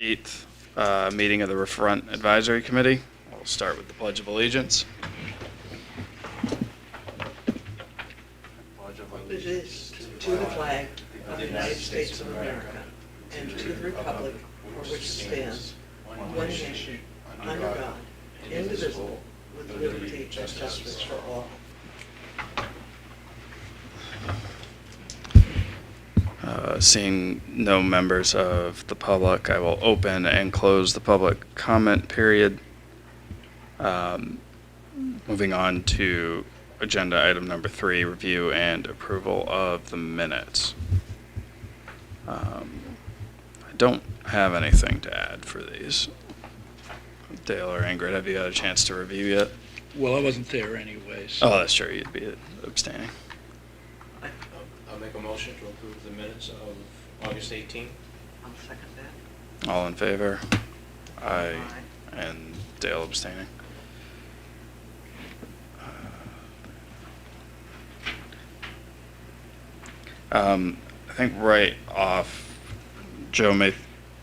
8th meeting of the Riverfront Advisory Committee. We'll start with the Pledge of Allegiance. Allegiance to the flag of the United States of America and to the republic for which it stands, one nation, under God, indivisible, with liberty and justice for all. Seeing no members of the public, I will open and close the public comment period. Moving on to agenda item number 3, review and approval of the minutes. I don't have anything to add for these. Dale or Ingrid, have you had a chance to review yet? Well, I wasn't there anyway, so. Oh, that's true. You'd be abstaining. I'll make a motion to approve the minutes of August 18th. I'll second that. All in favor? Aye. And Dale abstaining. I think right off, Joe may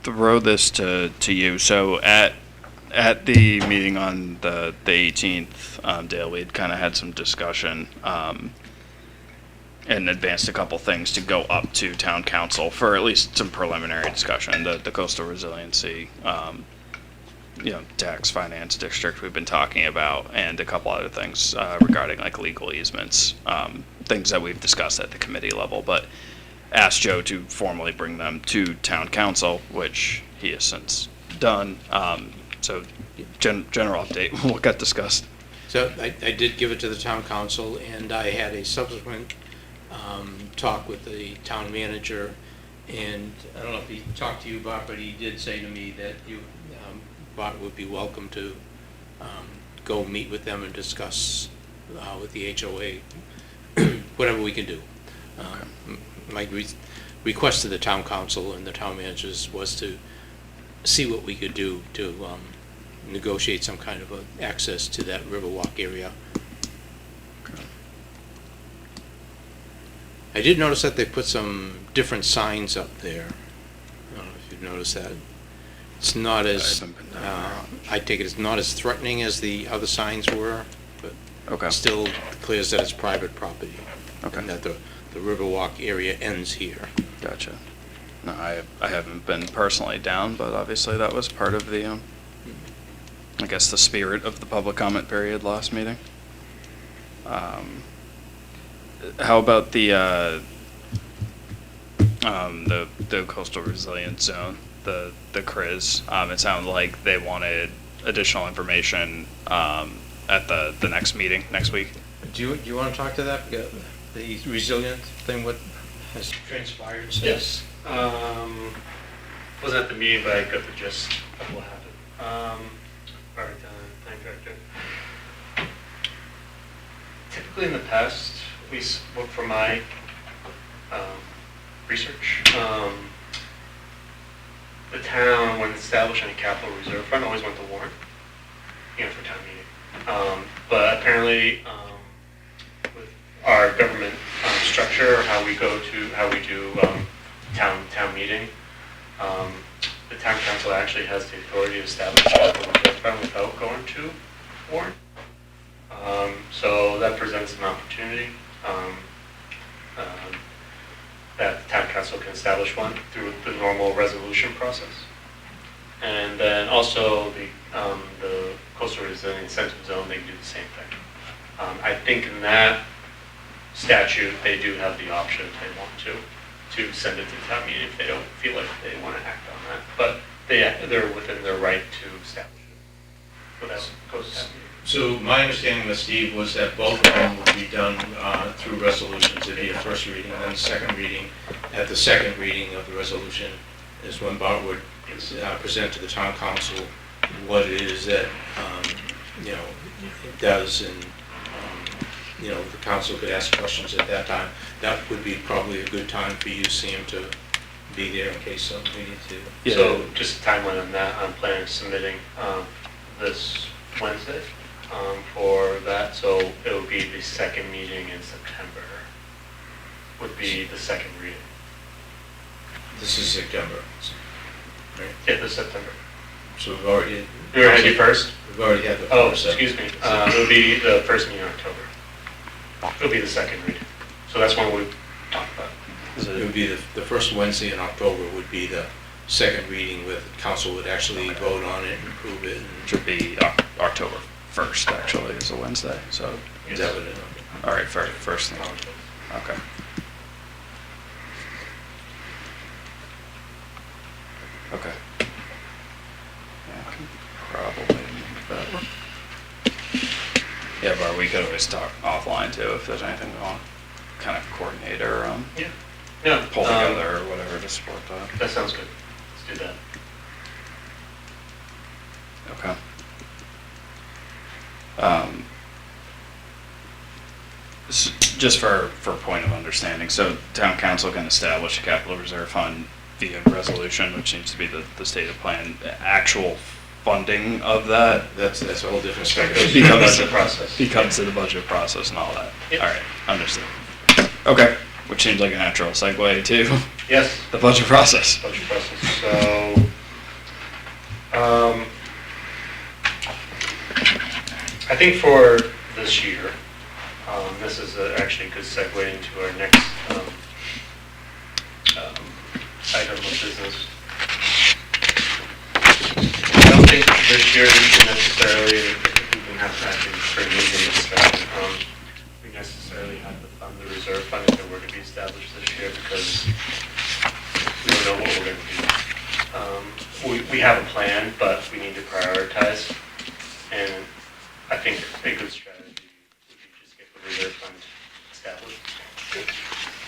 throw this to you. So at the meeting on the 18th, Dale, we had kind of had some discussion and advanced a couple things to go up to town council for at least some preliminary discussion. The coastal resiliency, tax finance district we've been talking about, and a couple other things regarding like legal easements, things that we've discussed at the committee level, but asked Joe to formally bring them to town council, which he has since done. So general update, what got discussed? So I did give it to the town council, and I had a subsequent talk with the town manager, and I don't know if he talked to you, Bob, but he did say to me that you, Bob would be welcome to go meet with them and discuss with the HOA whatever we can do. My request to the town council and the town managers was to see what we could do to negotiate some kind of access to that Riverwalk area. I did notice that they put some different signs up there. I don't know if you've noticed that. It's not as, I take it it's not as threatening as the other signs were, but Okay. still clears that it's private property. Okay. And that the Riverwalk area ends here. Gotcha. No, I haven't been personally down, but obviously that was part of the, I guess, the spirit of the public comment period last meeting. How about the coastal resilience zone, the CRIZ? It sounded like they wanted additional information at the next meeting next week. Do you want to talk to that? The resilient thing, what has transpired since? Yes. Wasn't at the meeting, but I got the gist of what happened. All right, time director. Typically in the past, at least from my research, the town, when establishing a capital reserve fund, always went to warrant, for town meeting. But apparently, with our government structure, how we do town meeting, the town council actually has the authority to establish a capital reserve fund without going to warrant. So that presents an opportunity that the town council can establish one through the normal resolution process. And then also the coastal resilience incentive zone, they can do the same thing. I think in that statute, they do have the option if they want to send it to town meeting if they don't feel like they want to act on that. But they're within their right to establish it. So that goes to town meeting. So my understanding with Steve was that both of them would be done through resolutions. It'd be a first reading and then a second reading. At the second reading of the resolution is when Bob would present to the town council what it is that it does, and the council could ask questions at that time. That would be probably a good time for you, Sam, to be there in case something we need to. Yeah. So just a timeline on that, I'm planning on submitting this Wednesday for that, so it will be the second meeting in September, would be the second reading. This is September. 5th of September. So we've already. We were heading first? We've already had the. Oh, first, excuse me. It'll be the first meeting in October. It'll be the second reading. So that's when we talked about. It would be the first Wednesday in October would be the second reading with council would actually vote on it and approve it. And Should be October 1st, actually, is a Wednesday, so, is that what it is? all right, first thing. Okay. Okay. Yeah, I can probably make that work. Yeah, but we could always talk offline too, if there's anything we want to kind of coordinate or Yeah. Yeah. pull together or whatever to support that. That sounds good. Let's do that. Okay. Just for point of understanding, so town council can establish a capital reserve fund via resolution, which seems to be the stated plan. Actual funding of that That's a whole different That story. goes through the becomes budget process. becomes to the budget process and all that. Yep. All right, understood. Okay, which seems like a natural segue to Yes. the budget process. Budget process. So, I think for this year, this is actually a good segue into our next item of business. I don't think this year we can necessarily, even have to actually bring these in discussion, we necessarily have to fund the reserve fund if it were to be established this year because we don't know what we're going to do. We have a plan, but we need to prioritize. And I think a good strategy would be just get the reserve fund established.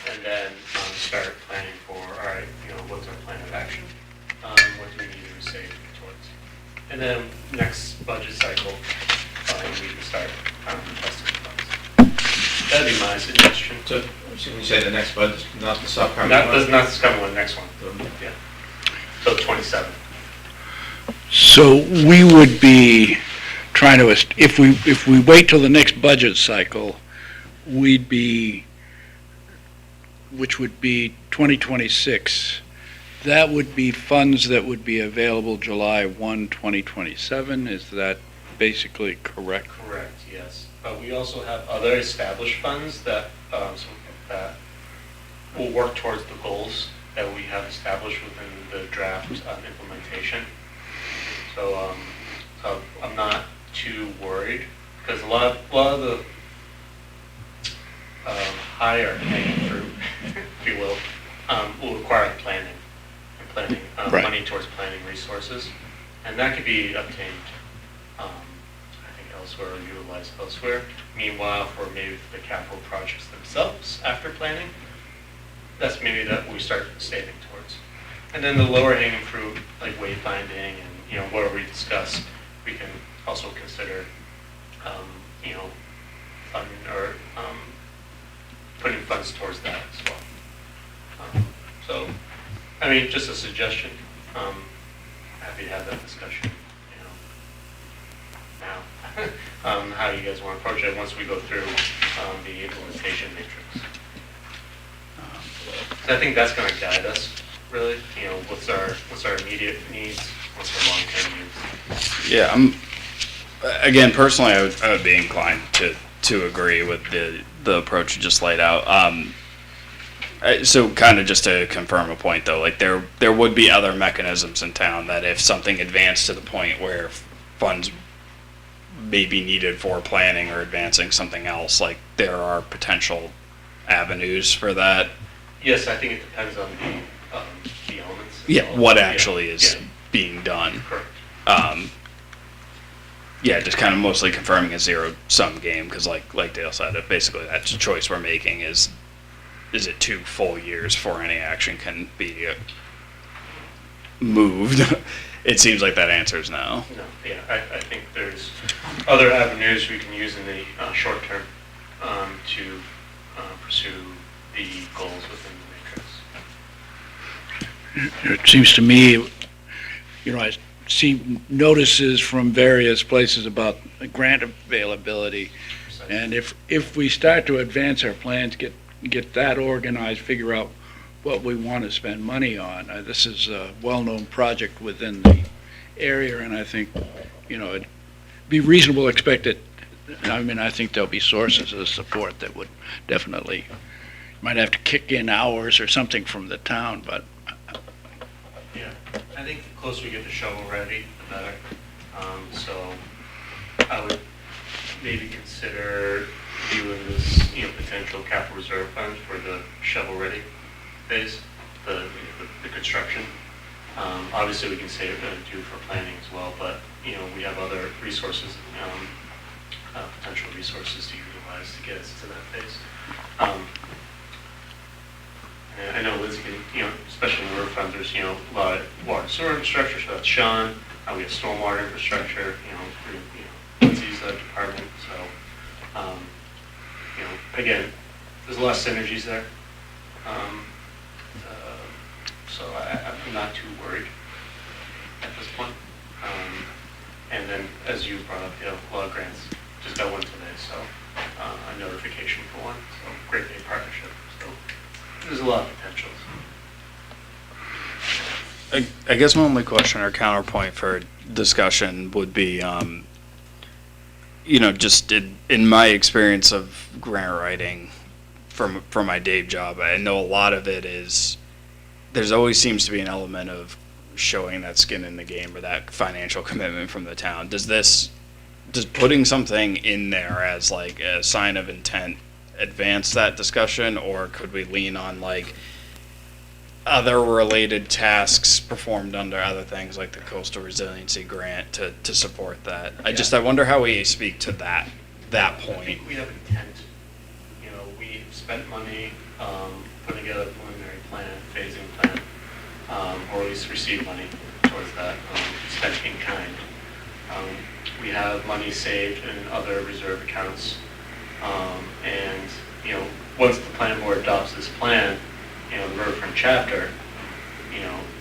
And then start planning for, all right, what's our plan of action? What do we need to save towards? And then next budget cycle, we can start requesting funds. That'd be my suggestion. So, when you say the next budget, not the upcoming Not one? this coming one, next one. Yeah. So 27. So we would be trying to, if we wait till the next budget cycle, we'd be, which would be 2026, that would be funds that would be available July 1, 2027. Is that basically correct? Correct, yes. But we also have other established funds that, that will work towards the goals that we have established within the draft implementation. So I'm not too worried because a lot of the higher hanging fruit, if you will require planning Right. money towards planning resources, and that could be obtained, I think, elsewhere or utilized elsewhere. Meanwhile, for maybe the capital projects themselves after planning, that's maybe that we start saving towards. And then the lower hanging fruit, like wayfinding and where we discussed, we can also consider, funding or putting funds towards that as well. So, I mean, just a suggestion. Happy to have that discussion, now. How you guys want to approach it once we go through the implementation matrix. So I think that's going to guide us, really. What's our immediate needs, what's our long-term needs. Yeah, again, personally, I would be inclined to agree with the approach you just laid out. So kind of just to confirm a point though, like there would be other mechanisms in town that if something advanced to the point where funds may be needed for planning or advancing something else, like there are potential avenues for that. Yes, I think it depends on the elements. Yeah, what actually is being done. Correct. Yeah, just kind of mostly confirming a zero-sum game, because like Dale said, basically that's the choice we're making is it 2 full years before any action can be moved? It seems like that answer is no. No, yeah, I think there's other avenues we can use in the short term to pursue the goals within the matrix. It seems to me, I see notices from various places about grant availability. And if we start to advance our plans, get that organized, figure out what we want to spend money on. This is a well-known project within the area, and I think, it'd be reasonable to expect it. I mean, I think there'll be sources of support that would definitely, might have to kick in hours or something from the town, but Yeah, I think the closer we get to shovel ready, the better. So I would maybe consider viewing this, potential capital reserve fund for the shovel ready phase, the construction. Obviously, we can save it do for planning as well, but, we have other resources, potential resources to utilize to get us to that phase. And I know Lindsay can, especially in the riverfront, there's, a lot of water and sewer infrastructure, so that's Sean. We have stormwater infrastructure, through, Lindsay's department, so, again, there's a lot of synergies there. So I'm not too worried at this point. And then, as you brought up, a lot of grants, just got one today, so a notification for one, so Great Bay Partnership, so there's a lot of potentials. I guess my only question or counterpoint for discussion would be, just in my experience of grant writing from my day job, I know a lot of it is, there's always seems to be an element of showing that skin in the game or that financial commitment from the town. Does putting something in there as like a sign of intent advance that discussion, or could we lean on like other related tasks performed under other things like the coastal resiliency grant to support that? I wonder how we speak to that I point. think we have intent. We spent money putting together a preliminary plan, phasing plan, or at least received money towards that, spent in kind. We have money saved in other reserve accounts, and once the plan board adopts this plan, the Riverfront chapter,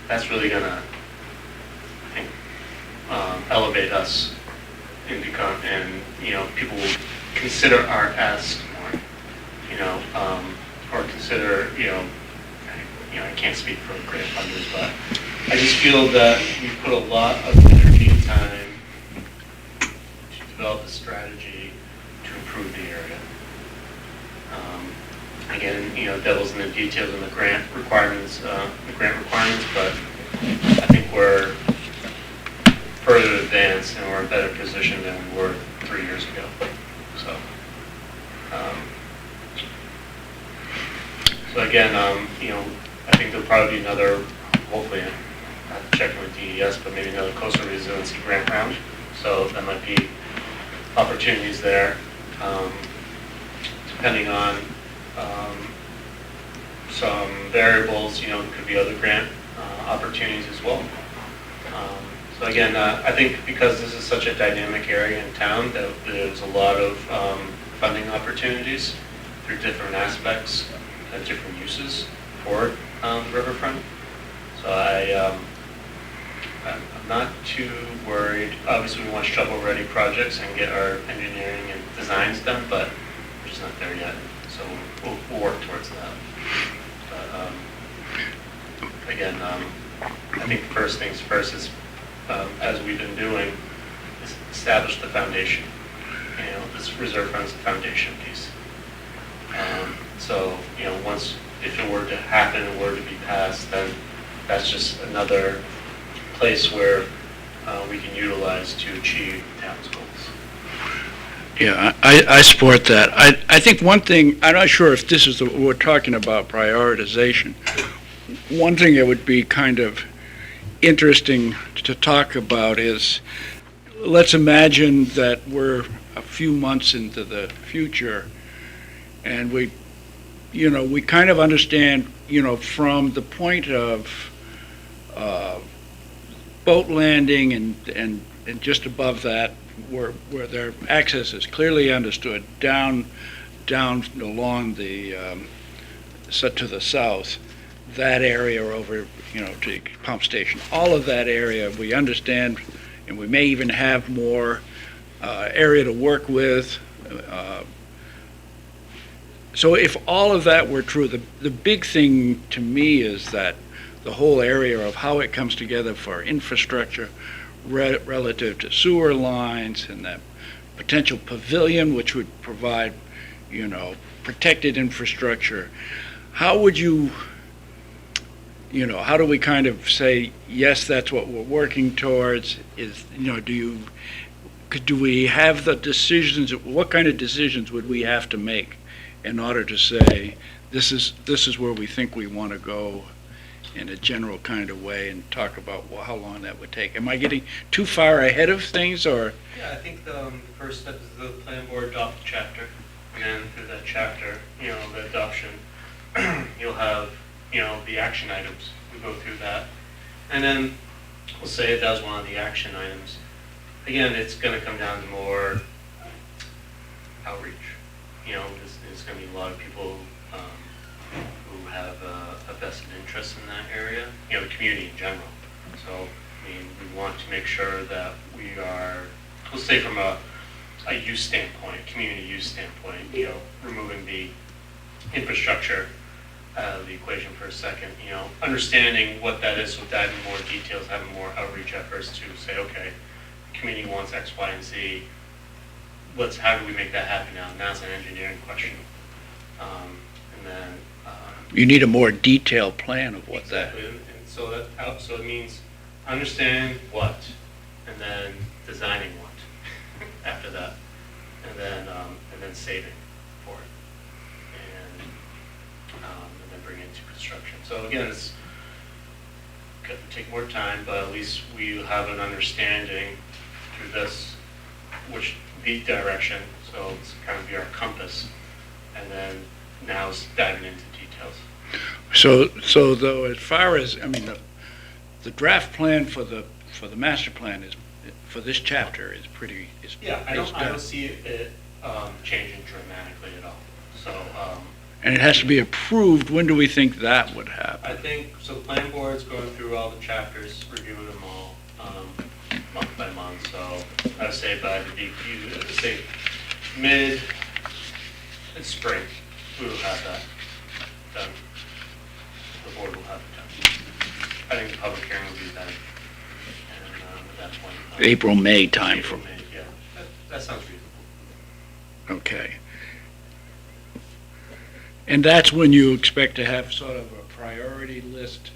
that's really gonna, I think, elevate us and become, and people will consider our asks more, or consider, I can't speak for grant funders, but I just feel that we put a lot of energy and time to develop a strategy to improve the area. Again, devil's in the details in the grant requirements, but I think we're further advanced and we're in a better position than we were 3 years ago. So, again, I think there'll probably be another, hopefully, I'm checking with DES, but maybe another coastal resiliency grant round. So that might be opportunities there, depending on some variables. Could be other grant opportunities as well. So again, I think because this is such a dynamic area in town, that there's a lot of funding opportunities through different aspects and different uses for the riverfront. So I'm not too worried. Obviously, we want shovel-ready projects and get our engineering and designs done, but we're just not there yet. So we'll work towards that. But again, I think first things first is, as we've been doing, is establish the foundation. This reserve fund is the foundation piece. So once, if it were to happen, it were to be passed, then that's just another place where we can utilize to achieve town's goals. yeah, I support that. I think one thing, I'm not sure if this is we're talking about prioritization. One thing that would be kind of interesting to talk about is, let's imagine that we're a few months into the future and we kind of understand, from the point of boat landing and just above that, where their access is clearly understood, down along the to the south, that area over, to pump station, all of that area we understand, and we may even have more area to work with. So if all of that were true, the big thing to me is that the whole area of how it comes together for infrastructure relative to sewer lines and that potential pavilion, which would provide, protected infrastructure. How would you, how do we kind of say, yes, that's what we're working towards? Do we have the decisions, what kind of decisions would we have to make in order to say, this is where we think we want to go in a general kind of way, and talk about how long that would take? Am I getting too far ahead of things, or? Yeah, I think the first step is the plan board adopt the chapter, and then through that chapter, the adoption, you'll have, the action items. We go through that, and then we'll say if that was one of the action items. Again, it's going to come down to more outreach. There's going to be a lot of people who have a vested interest in that area, the community in general. So, we want to make sure that we are, let's say from a use standpoint, community use standpoint, removing the infrastructure out of the equation for a second, understanding what that is, so dive in more details, having more outreach efforts to say, okay, the community wants X, Y, and Z. How do we make that happen now? Now it's an engineering question. And then You need a more detailed plan of what exactly. And so it means understand what, and then designing what after that, and then saving for it, and then bring it to construction. So again, it's going to take more time, but at least we have an understanding through this, which the direction. So it's kind of be our compass, and then now it's diving into details. So though, as far as, the draft plan for the master plan for this chapter is pretty, Yeah, I is don't done. see it changing dramatically at all. So And it has to be approved. When do we think that would happen? I think, so the plan board's going through all the chapters, reviewing them all month by month. So I would say by mid spring, we will have that done. The board will have it done. I think the public hearing will be done. And at that point. April, May time April, for, May, yeah. That sounds reasonable. okay. And that's when you expect to have sort of a priority list?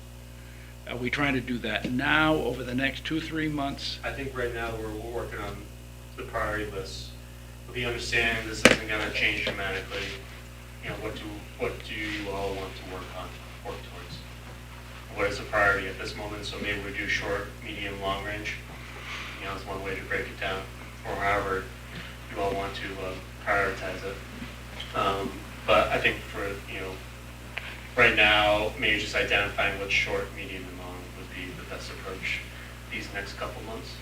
Are we trying to do that now, over the next 2-3 months? I think right now we're working on the priority list. With the understanding this isn't going to change dramatically, what do you all want to work towards? What is a priority at this moment? So maybe we do short, medium, long range. It's one way to break it down, or however you all want to prioritize it. But I think for right now, maybe just identifying what's short, medium, and long would be the best approach these next couple months.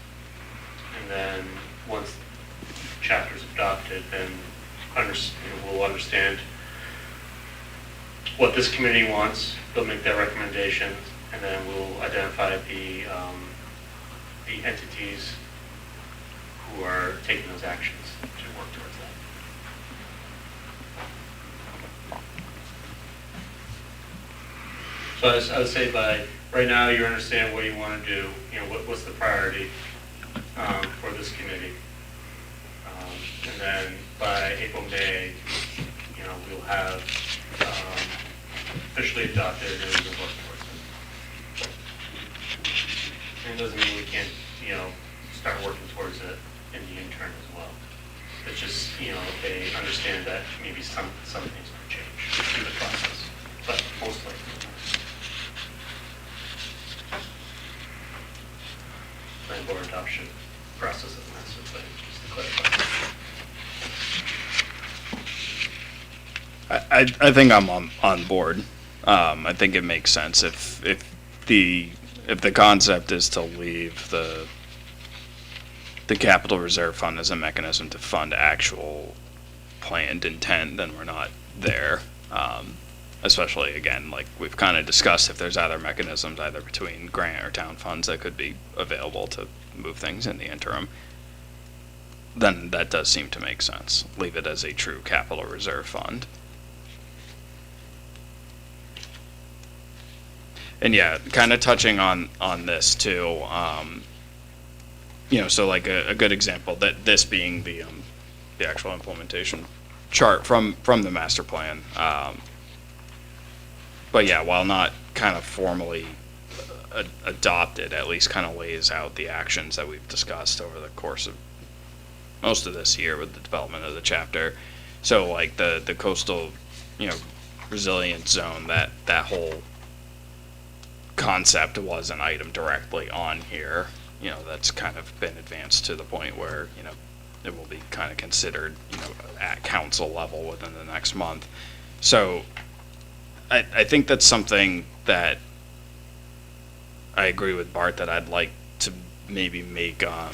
And then once the chapter's adopted, then we'll understand what this community wants. They'll make their recommendations, and then we'll identify the entities who are taking those actions to work towards that. So I would say by right now you understand what you want to do. What's the priority for this committee, and then by April, May, we'll have officially adopted and we can work towards it. And it doesn't mean we can't start working towards it in the interim as well. It's just they understand that maybe some things might change through the process, but most likely. Plan board adoption process of the master plan, just to clarify. I think I'm on board. I think it makes sense if the concept is to leave the capital reserve fund as a mechanism to fund actual planned intent, then we're not there. Especially, again, like we've kind of discussed, if there's other mechanisms, either between grant or town funds that could be available to move things in the interim, then that does seem to make sense. Leave it as a true capital reserve fund. And yeah, kind of touching on this too, so like a good example, that this being the actual implementation chart from the master plan. But yeah, while not kind of formally adopted, at least kind of lays out the actions that we've discussed over the course of most of this year with the development of the chapter. So like the coastal, resilience zone, that whole concept was an item directly on here. That's kind of been advanced to the point where, it will be kind of considered, at council level within the next month. So I think that's something that I agree with Bart that I'd like to maybe make, a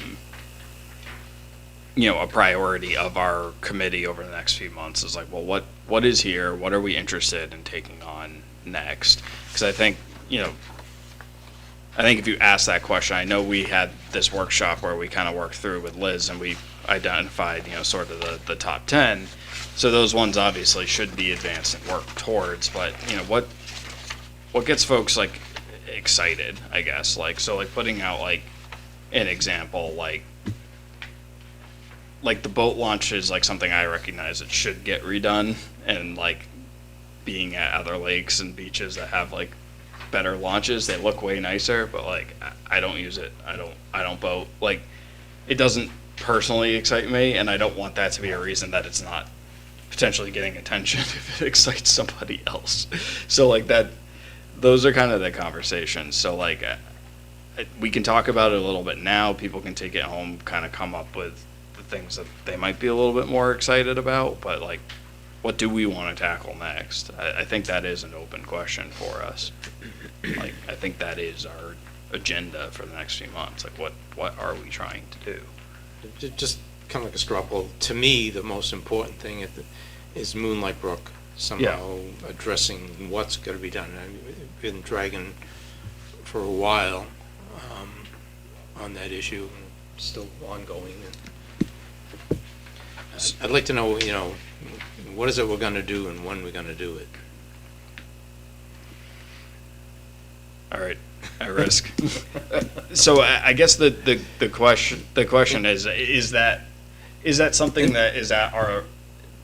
priority of our committee over the next few months is like, well, what is here? What are we interested in taking on next? Because I think if you ask that question, I know we had this workshop where we kind of worked through with Liz and we identified, sort of the top 10. So those ones obviously should be advanced and worked towards, but, what gets folks like excited, I guess, like, so like putting out like an example, like the boat launch is like something I recognize it should get redone, and like being at other lakes and beaches that have like better launches, they look way nicer, but like I don't use it. I don't boat. Like, it doesn't personally excite me, and I don't want that to be a reason that it's not potentially getting attention if it excites somebody else. So like that, those are kind of the conversations. So like we can talk about it a little bit now. People can take it home, kind of come up with the things that they might be a little bit more excited about, but like, what do we want to tackle next? I think that is an open question for us. Like, I think that is our agenda for the next few months. Like, what are we trying to do? Just kind of like a straw poll. To me, the most important thing is Moonlight Brook somehow addressing what's going to be done. I've been dragging for a while on that issue, and still ongoing. And I'd like to know, what is it we're going to do and when we're going to do it. All right, at risk. So I guess the question is that something that is at our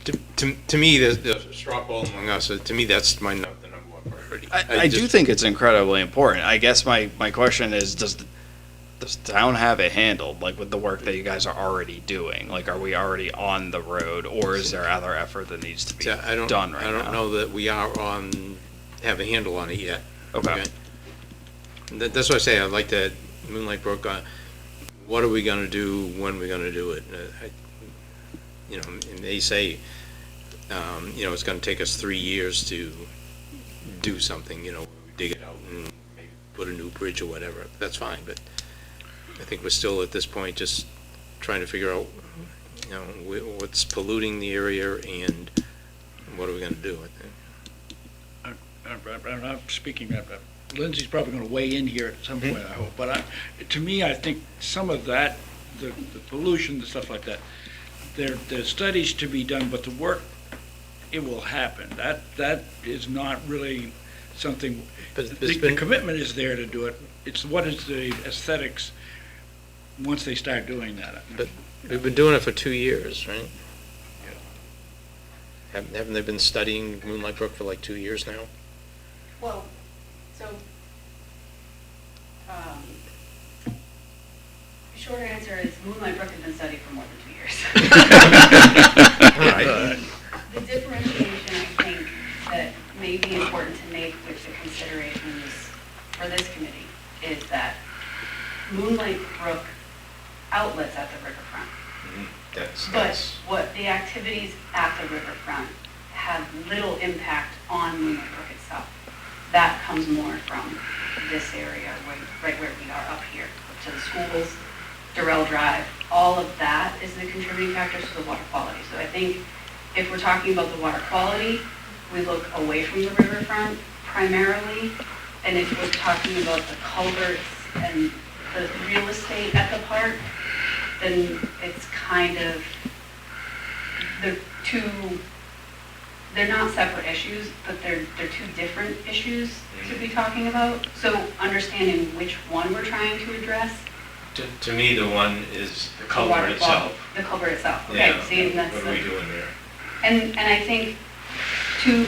To me, the straw poll among us, to me, that's the number one priority. I do think it's incredibly important. I guess my question is, does the town have it handled, like with the work that you guys are already doing? Like, are we already on the road, or is there other effort that needs to be done right now? I don't know that we have a handle on it yet. Okay. That's what I say. I'd like that Moonlight Brook. What are we going to do? When are we going to do it? And they say, it's going to take us 3 years to do something. Dig it out and maybe put a new bridge or whatever. That's fine, but I think we're still at this point just trying to figure out, what's polluting the area and what are we going to do with it. I'm not speaking, Lindsay's probably going to weigh in here at some point, I hope, but to me, I think some of that, the pollution, the stuff like that, there's studies to be done, but the work, it will happen. That is not really something, the commitment is there to do it. It's what is the aesthetics once they start doing that. But we've been doing it for 2 years, right? Haven't they been studying Moonlight Brook for like 2 years now? Well, so, short answer is Moonlight Brook has been studied for more than 2 years. The differentiation, I think, that may be important to make with the considerations for this committee is that Moonlight Brook outlets at the riverfront. But what the activities at the riverfront have little impact on Newmarket itself. That comes more from this area, right where we are up here, to the schools, Durrell Drive. All of that is the contributing factors to the water quality. So I think if we're talking about the water quality, we look away from the riverfront primarily. And if we're talking about the culverts and the real estate at the park, then it's kind of the two they're not separate issues, but they're two different issues to be talking about. So understanding which one we're trying to address. To me, the one is the The culvert water- itself. The culvert itself, okay, Yeah, see, and that's what the. are we doing there? And I think to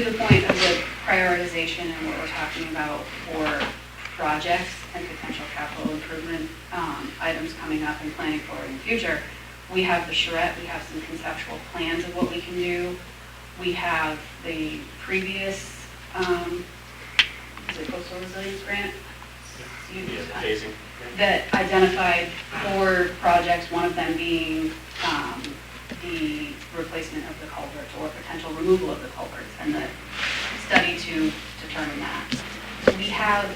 the point of the prioritization and what we're talking about for projects and potential capital improvement items coming up and planning for in the future, we have the charrette, we have some conceptual plans of what we can do. We have the previous, is it coastal resilience grant? Yeah, the phasing. That identified 4 projects, one of them being the replacement of the culverts or potential removal of the culverts, and the study to determine that. We have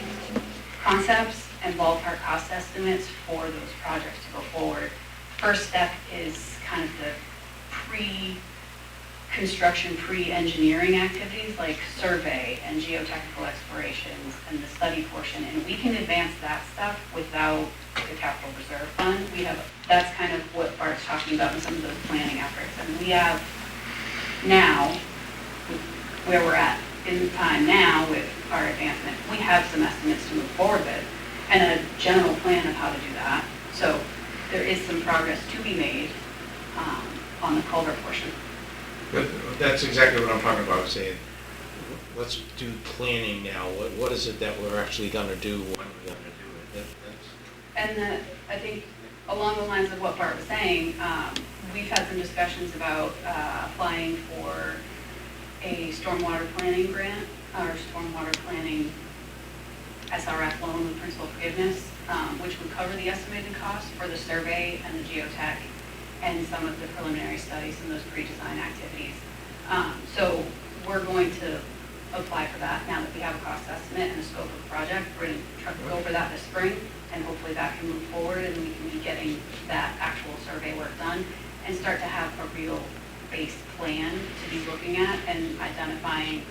concepts and ballpark cost estimates for those projects to go forward. First step is kind of the pre-construction, pre-engineering activities like survey and geotechnical explorations and the study portion, and we can advance that stuff without the capital reserve fund. That's kind of what Bart's talking about in some of those planning efforts. And we have now, where we're at in time now with our advancement, we have some estimates to move forward with and a general plan of how to do that. So there is some progress to be made on the culvert portion. But that's exactly what I'm talking about, saying, let's do planning now. What is it that we're actually gonna do, when we're gonna do it? And I think along the lines of what Bart was saying, we've had some discussions about applying for a stormwater planning grant, or stormwater planning SRF loan with principal forgiveness, which would cover the estimated costs for the survey and the geotech and some of the preliminary studies and those pre-design activities. So we're going to apply for that now that we have a cost estimate and a scope of the project. We're going to try to go over that this spring, and hopefully that can move forward and we can be getting that actual survey work done and start to have a real base plan to be looking at and identifying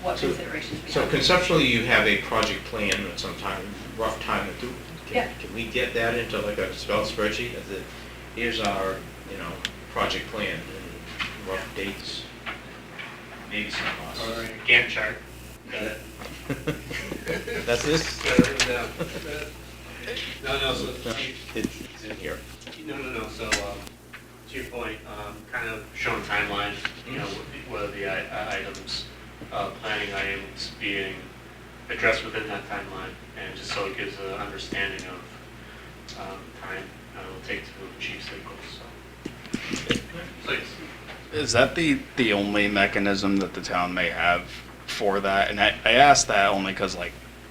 what considerations we So have. conceptually, you have a project plan at some time, rough time to do. Yeah. Can we get that into like a spell spreadsheet? Here's our, project plan and rough dates, maybe some costs. Or a Gantt chart. That's this? No, so, It's in here. no, so, To your point, kind of showing timeline, what are the items, planning items being addressed within that timeline, and just so it gives an understanding of time it will take to achieve state goals, so. Please. Is that the only mechanism that the town may have for that? And I asked that only because,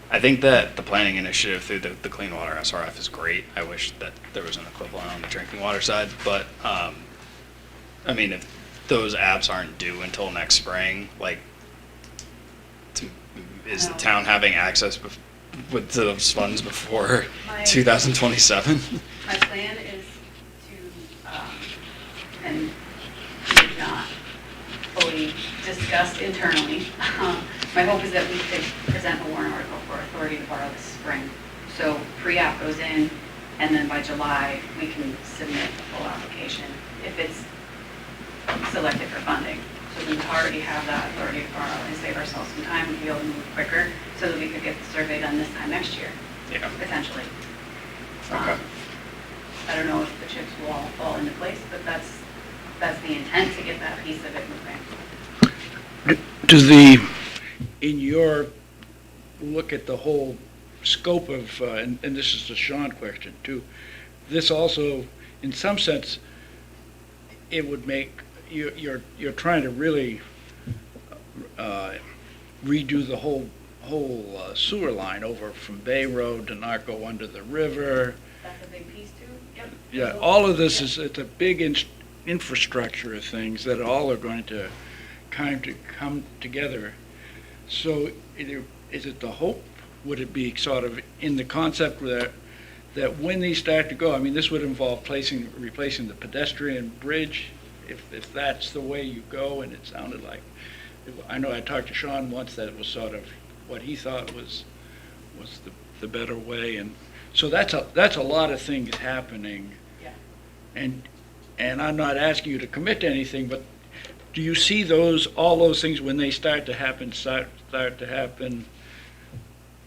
I think that the planning initiative through the Clean Water SRF is great. I wish that there was an equivalent on the drinking water side, but, if those apps aren't due until next spring, is the town having access to those funds before My- 2027? My plan is to, and we've not fully discussed internally, my hope is that we could present a warrant article for authority to borrow this spring. So pre-app goes in, and then by July, we can submit the full application if it's selected for funding. So then to already have that authority to borrow and save ourselves some time and be able to move quicker so that we could get the survey done this time next year, Yeah. potentially. Okay. I don't know if the chips will all fall into place, but that's the intent, to get that piece of it moving. Does in your look at the whole scope of, and this is the Sean question too, this also, in some sense, it would make, you're trying to really redo the whole sewer line over from Bay Road to Narco under the river. That's a big piece too? Yep. Yeah, all of this it's a big infrastructure of things that all are going to kind of come together. So is it the hope, would it be sort of in the concept that when these start to go, this would involve replacing the pedestrian bridge, if that's the way you go, and it sounded like, I know I talked to Sean once that it was sort of what he thought was the better way, and so that's a lot of things happening. Yeah. And I'm not asking you to commit to anything, but do you see all those things when they start to happen,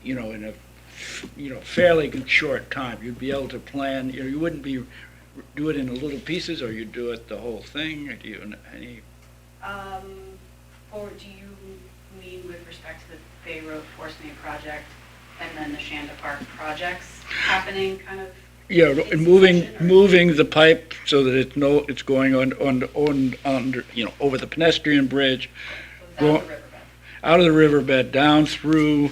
in a, fairly short time? You'd be able to plan, you wouldn't do it in little pieces, or you'd do it the whole thing, or do you, any? Or do you mean with respect to the Bay Road Force Main project and then the Shanda Park projects happening kind of? Yeah, in and succession, or- moving the pipe so that it's going under, over the pedestrian bridge, So it's out of the riverbed. out of the riverbed, down through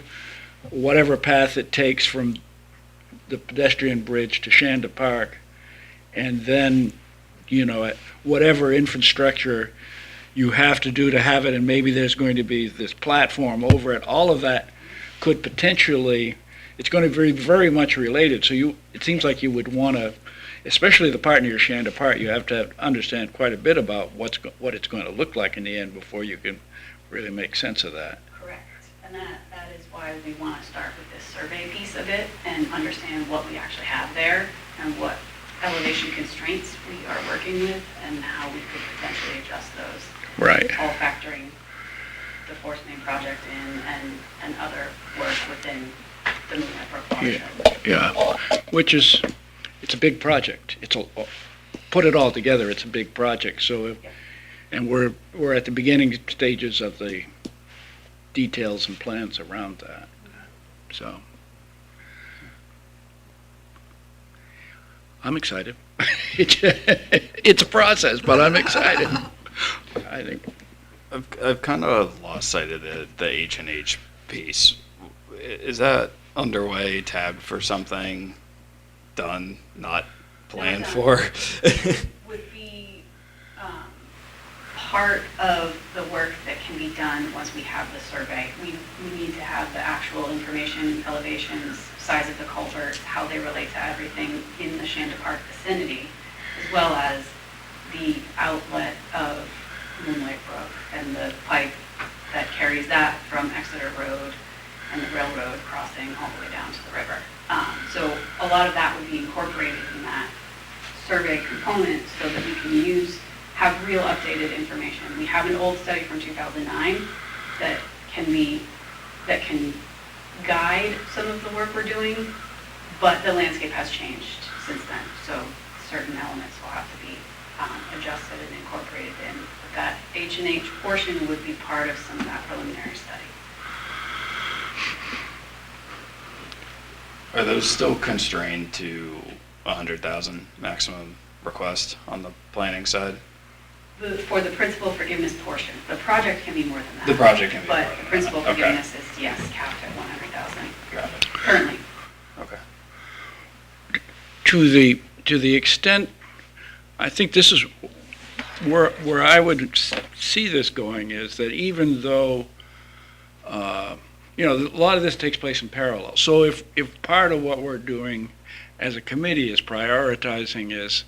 whatever path it takes from the pedestrian bridge to Shanda Park, and then, whatever infrastructure you have to do to have it, and maybe there's going to be this platform over it, all of that could potentially, it's going to be very much related, so it seems like you would want to, especially the part near Shanda Park, you have to understand quite a bit about what it's going to look like in the end before you can really make sense of that. Correct. And that is why we want to start with this survey piece of it and understand what we actually have there and what elevation constraints we are working with and how we could potentially adjust those. Right. All factoring the Force Main project in and other work within the Moonlight Brook watershed. Yeah, which is, it's a big project. Put it all together, it's a big project, so, and we're at the beginning stages of the details and plans around that, so. I'm excited. It's a process, but I'm excited. I think, I've kind of lost sight of the H&H piece. Is that underway, tabbed for something, done, not planned Not for? Would be part of the work that can be done once we have the survey. We need to have the actual information, elevations, size of the culverts, how they relate to everything in the Shanda Park vicinity, as well as the outlet of Moonlight Brook and the pipe that carries that from Exeter Road and the railroad crossing all the way down to the river. So a lot of that would be incorporated in that survey component so that we can have real updated information. We have an old study from 2009 that can guide some of the work we're doing, but the landscape has changed since then. So certain elements will have to be adjusted and incorporated in. But that H&H portion would be part of some of that preliminary study. Are those still constrained to 100,000 maximum request on the planning side? For the principal forgiveness portion, the project can be more than that. The project can be more But than the that. principal Okay. forgiveness is, yes, capped at 100,000 Got it. currently. Okay. to the extent, I think this is where I would see this going, is that even though, a lot of this takes place in parallel. So if part of what we're doing as a committee is prioritizing is,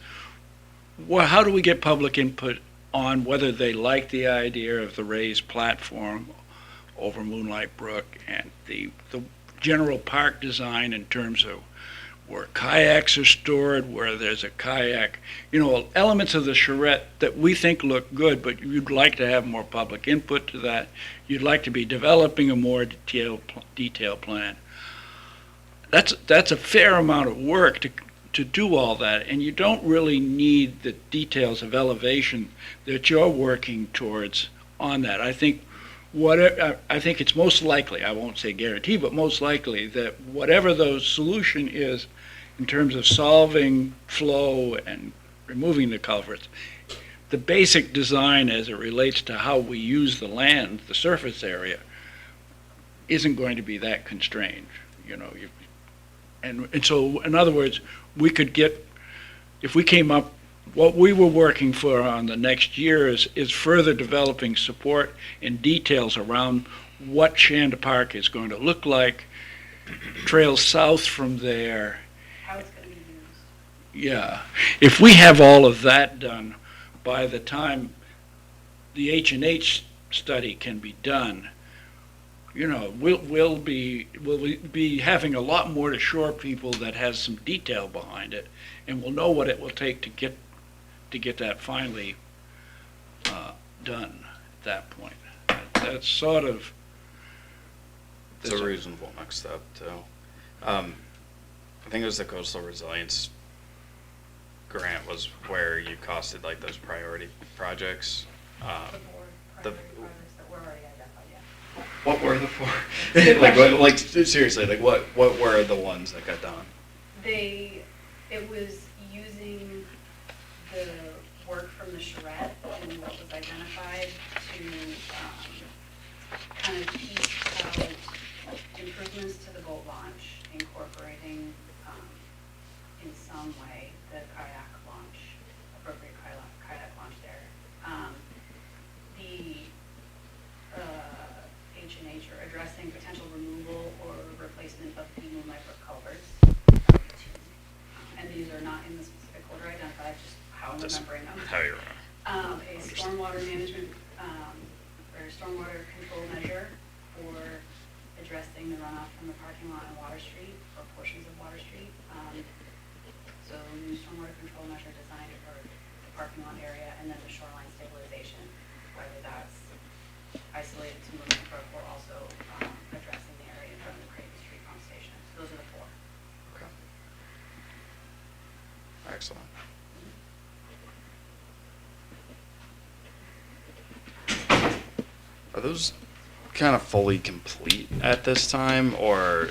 how do we get public input on whether they like the idea of the raised platform over Moonlight Brook and the general park design in terms of where kayaks are stored, where there's a kayak, elements of the charrette that we think look good, but you'd like to have more public input to that. You'd like to be developing a more detailed plan. That's a fair amount of work to do all that, and you don't really need the details of elevation that you're working towards on that. I think it's most likely, I won't say guarantee, but most likely that whatever the solution is in terms of solving flow and removing the culverts, the basic design as it relates to how we use the land, the surface area, isn't going to be that constrained, And so, in other words, we could get, if we came up, what we were working for on the next year is further developing support and details around what Shanda Park is going to look like, trails south from there. How it's going to be used. Yeah. If we have all of that done by the time the H&H study can be done, we'll be having a lot more to show people that has some detail behind it, and we'll know what it will take to get that finally done. that point. That's sort of. It's a reasonable next step too. I think it was the coastal resilience grant was where you costed like those priority projects. The board the- priority projects that were already identified, yeah. What were the four? like seriously, like what were the ones that got done? It was using the work from the charrette and what was identified to kind of piece out improvements to the boat launch, incorporating in some way the kayak launch, appropriate kayak launch there. The H&H, or addressing potential removal or replacement of the Moonlight Brook culverts. And these are not in the specific order identified, just how I'm Just remembering them. how you remember. A stormwater management, or stormwater control measure for addressing the runoff from the parking lot on Water Street, or portions of Water Street. So new stormwater control measure designed for the parking lot area, and then the shoreline stabilization, whether that's isolated to Moonlight Brook or also addressing the area in front of the Creighton Street pump station. So those are the four. Okay. Excellent. Are those kind of fully complete at this time, or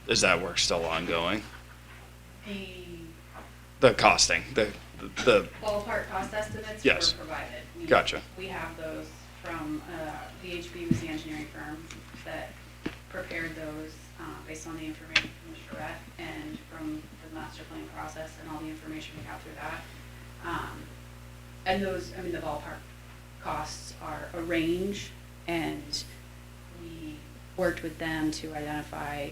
is that work still ongoing? The costing, the Ballpark cost estimates Yes. were provided. Gotcha. We have those from, VHB was the engineering firm that prepared those based on the information from the charrette and from the master planning process and all the information we have through that. And those, I mean, the ballpark costs are a range, and we worked with them to identify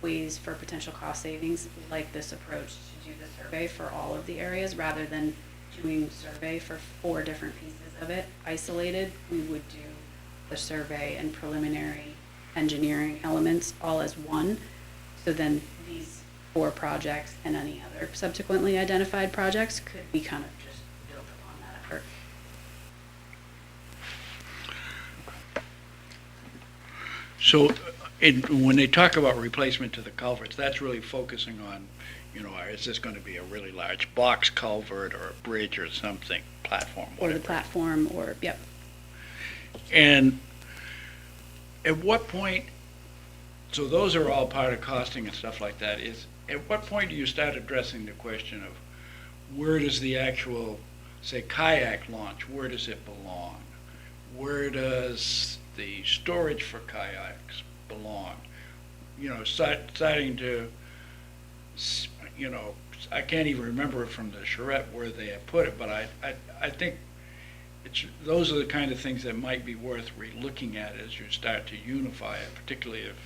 ways for potential cost savings, like this approach to do the survey for all of the areas, rather than doing survey for 4 different pieces of it isolated. We would do the survey and preliminary engineering elements all as one. So then these 4 projects and any other subsequently identified projects could be kind of just built upon that effort. So, when they talk about replacement to the culverts, that's really focusing on, is this going to be a really large box culvert or a bridge or something, platform, Or whatever. the platform, or, yep. And at what point, so those are all part of costing and stuff like that, at what point do you start addressing the question of where does the actual, say, kayak launch, where does it belong? Where does the storage for kayaks belong? Starting to, I can't even remember from the charrette where they have put it, but I think those are the kind of things that might be worth re-looking at as you start to unify it, particularly if,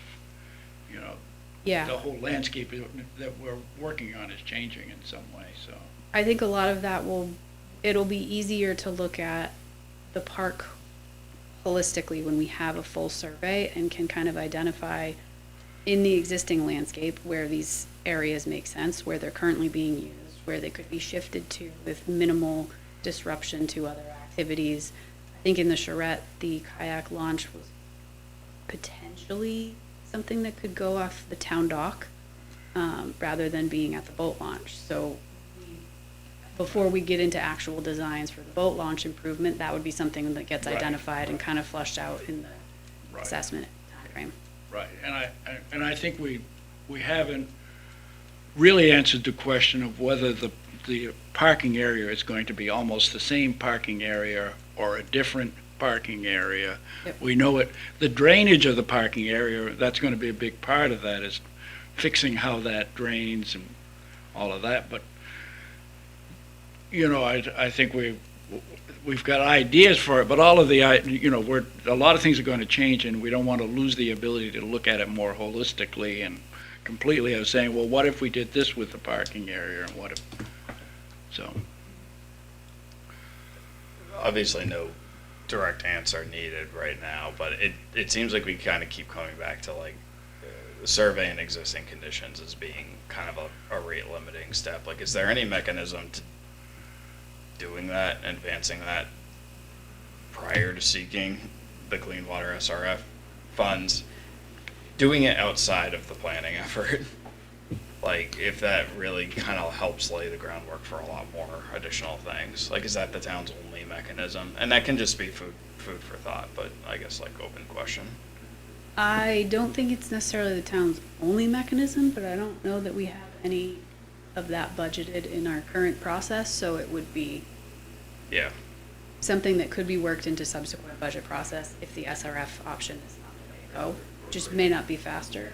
Yeah. the whole landscape that we're working on is changing in some way, so. I think a lot of that it'll be easier to look at the park holistically when we have a full survey and can kind of identify in the existing landscape where these areas make sense, where they're currently being used, where they could be shifted to with minimal disruption to other activities. I think in the charrette, the kayak launch was potentially something that could go off the town dock rather than being at the boat launch. So before we get into actual designs for the boat launch improvement, that would be something that gets Right. identified and kind of flushed out in the Right. assessment timeframe. Right, and I think we haven't really answered the question of whether the parking area is going to be almost the same parking area or a different parking area. Yep. We know the drainage of the parking area, that's going to be a big part of that, is fixing how that drains and all of that, but, I think we've got ideas for it, but all of a lot of things are going to change, and we don't want to lose the ability to look at it more holistically and completely. I was saying, well, what if we did this with the parking area, and what if, so. Obviously, no direct answer needed right now, but it seems like we kind of keep coming back to like surveying existing conditions as being kind of a rate limiting step. Like, is there any mechanism to doing that, advancing that prior to seeking the Clean Water SRF funds, doing it outside of the planning effort, like if that really kind of helps lay the groundwork for a lot more additional things, like is that the town's only mechanism? And that can just be food for thought, but I guess like open question. I don't think it's necessarily the town's only mechanism, but I don't know that we have any of that budgeted in our current process, so it would be Yeah. something that could be worked into subsequent budget process if the SRF option is not the way to go. Just may not be faster.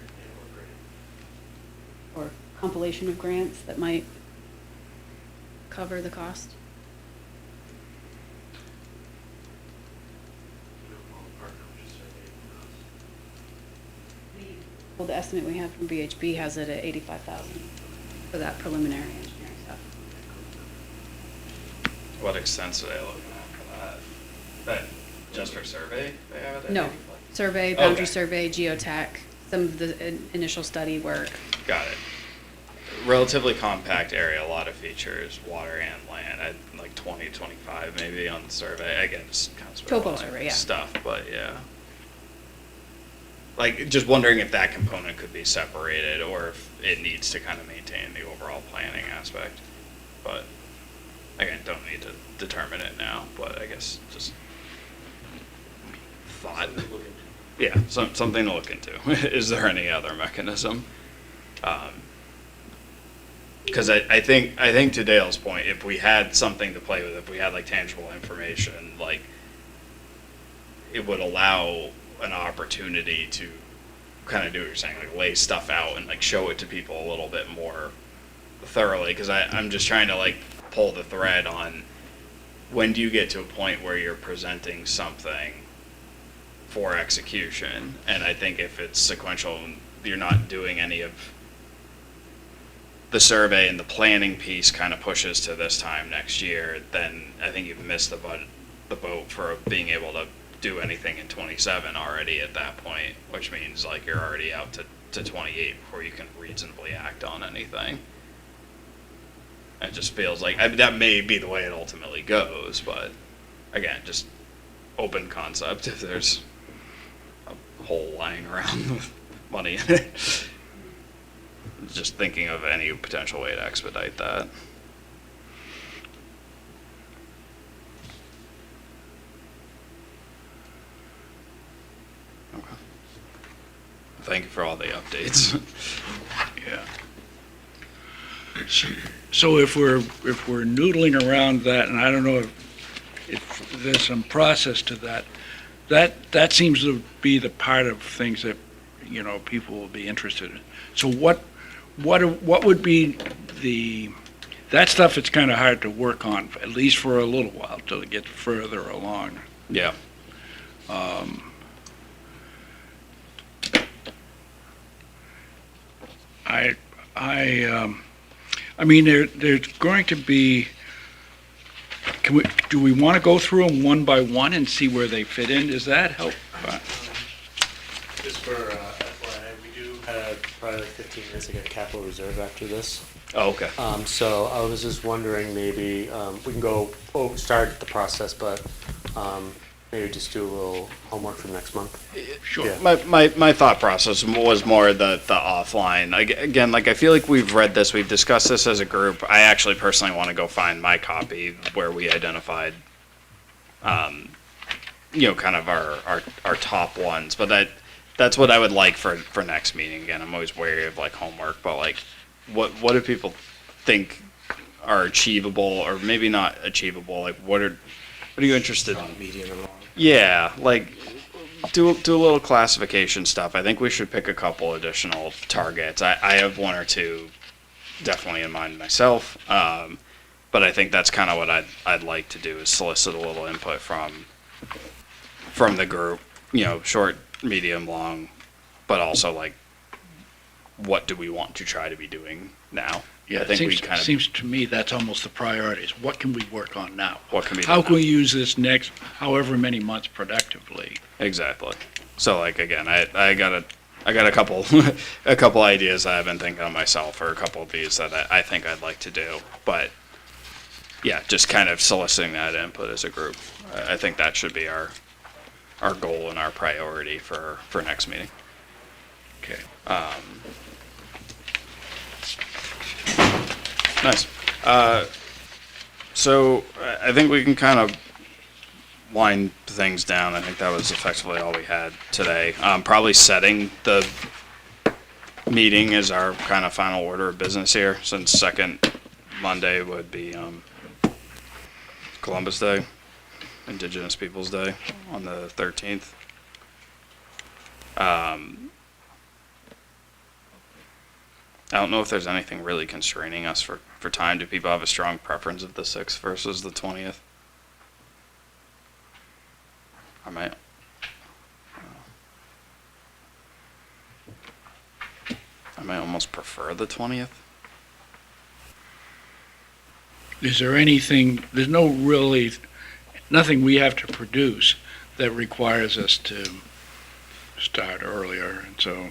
Or compilation of grants that might cover the cost. Well, the estimate we have from VHB has it at 85,000 for that preliminary engineering stuff. What extents are they looking at for that? That just for survey they have it at No, 85? survey, boundary Okay. survey, geotech, some of the initial study work. Got it. Relatively compact area, a lot of features, water and land, at like 20, 25 maybe on the survey. Again, just kind of Topo survey, yeah. stuff, but yeah. Like, just wondering if that component could be separated or if it needs to kind of maintain the overall planning aspect. But again, don't need to determine it now, but I guess just thought. Yeah, something to look into. Is there any other mechanism? Because I think to Dale's point, if we had something to play with, if we had like tangible information, like it would allow an opportunity to kind of do what you're saying, like lay stuff out and like show it to people a little bit more thoroughly. Because I'm just trying to like pull the thread on when do you get to a point where you're presenting something for execution, and I think if it's sequential, you're not doing any of the survey and the planning piece kind of pushes to this time next year, then I think you've missed the boat for being able to do anything in 27 already at that point, which means like you're already out to 28 before you can reasonably act on anything. It just feels like that may be the way it ultimately goes, but again, just open concept if there's a hole lying around with money in it. Just thinking of any potential way to expedite that. Okay. Thank you for all the updates. Yeah. So if we're noodling around that, and I don't know if there's some process to that seems to be the part of things that, people will be interested in. So what would be that stuff? It's kind of hard to work on, at least for a little while, till it gets further along. Yeah. I mean, there's going to be, do we want to go through them one by one and see where they fit in? Does that help? Just for FYI, we do have probably like 15 minutes to get capital reserve after this. Oh, okay. So I was just wondering, maybe we can start the process, but maybe just do a little homework for next month. Sure. Yeah. My thought process was more the offline. Again, like I feel like we've read this, we've discussed this as a group. I actually personally want to go find my copy where we identified, kind of our top ones. But that's what I would like for next meeting. Again, I'm always wary of like homework, but like, what do people think are achievable or maybe not achievable? Like, what are you interested in? Medium and long. Yeah, like do a little classification stuff. I think we should pick a couple additional targets. I have one or two definitely in mind myself, but I think that's kind of what I'd like to do is solicit a little input from the group. Short, medium, long, but also like what do we want to try to be doing now? Yeah, I think it seems to me that's almost the priorities. What can we work on now? What can be How done can now? we use this next however many months productively? Exactly. So like again, I got a couple a couple ideas I've been thinking of myself, or a couple of these that I think I'd like to do. But yeah, just kind of soliciting that input as a group. I think that should be our goal and our priority for next meeting. Okay. Nice. So I think we can kind of wind things down. I think that was effectively all we had today. Probably setting the meeting as our kind of final order of business here, since second Monday would be Columbus Day, Indigenous Peoples Day on the 13th. I don't know if there's anything really constraining us for time. Do people have a strong preference of the 6th versus the 20th? I might. I might almost prefer the 20th. Is there anything, there's nothing we have to produce that requires us to start earlier, and so,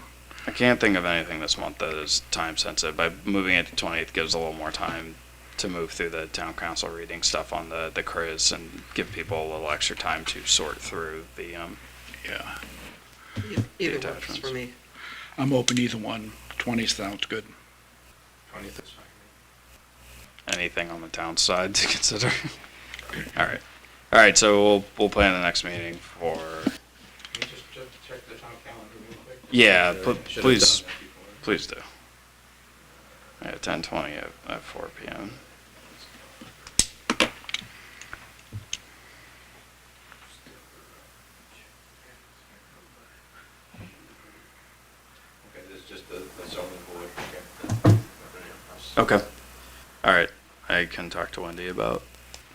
I can't think of anything this month that is time sensitive. By moving it to 20th gives a little more time to move through the town council reading stuff on the CRIS and give people a little extra time to sort through the, yeah. Either works attachments. for me. I'm open either one. 20th sounds good. 20th is fine. anything on the town side to consider. All right, so we'll plan the next meeting for, Can you just check the town calendar real quick? yeah, Should have please, done that before. please do. Yeah, 10:20 at 4 PM. Okay, this is just the zoning board. Okay. All right, I can talk to Wendy about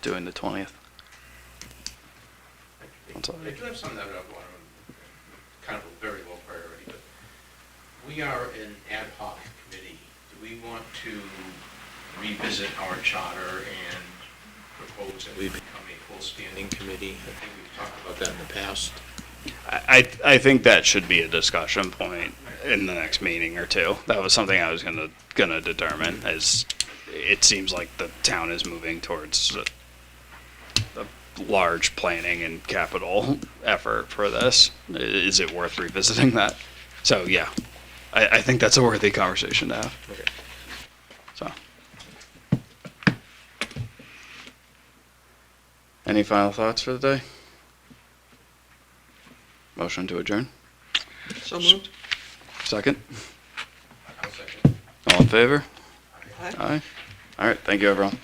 doing the 20th. That's all I right. do have something that I want to, kind of a very low priority, but we are an ad hoc committee. Do we want to revisit our charter and propose that we become a full standing committee? I think we've talked about that in the past. I think that should be a discussion point in the next meeting or two. That was something I was gonna determine, as it seems like the town is moving towards a large planning and capital effort for this. Is it worth revisiting that? So yeah, I think that's a worthy conversation to have. Okay. So, any final thoughts for the day? Motion to adjourn. So moved. Second. I'll second. All in favor? Aye. Aye. All right. Thank you, everyone.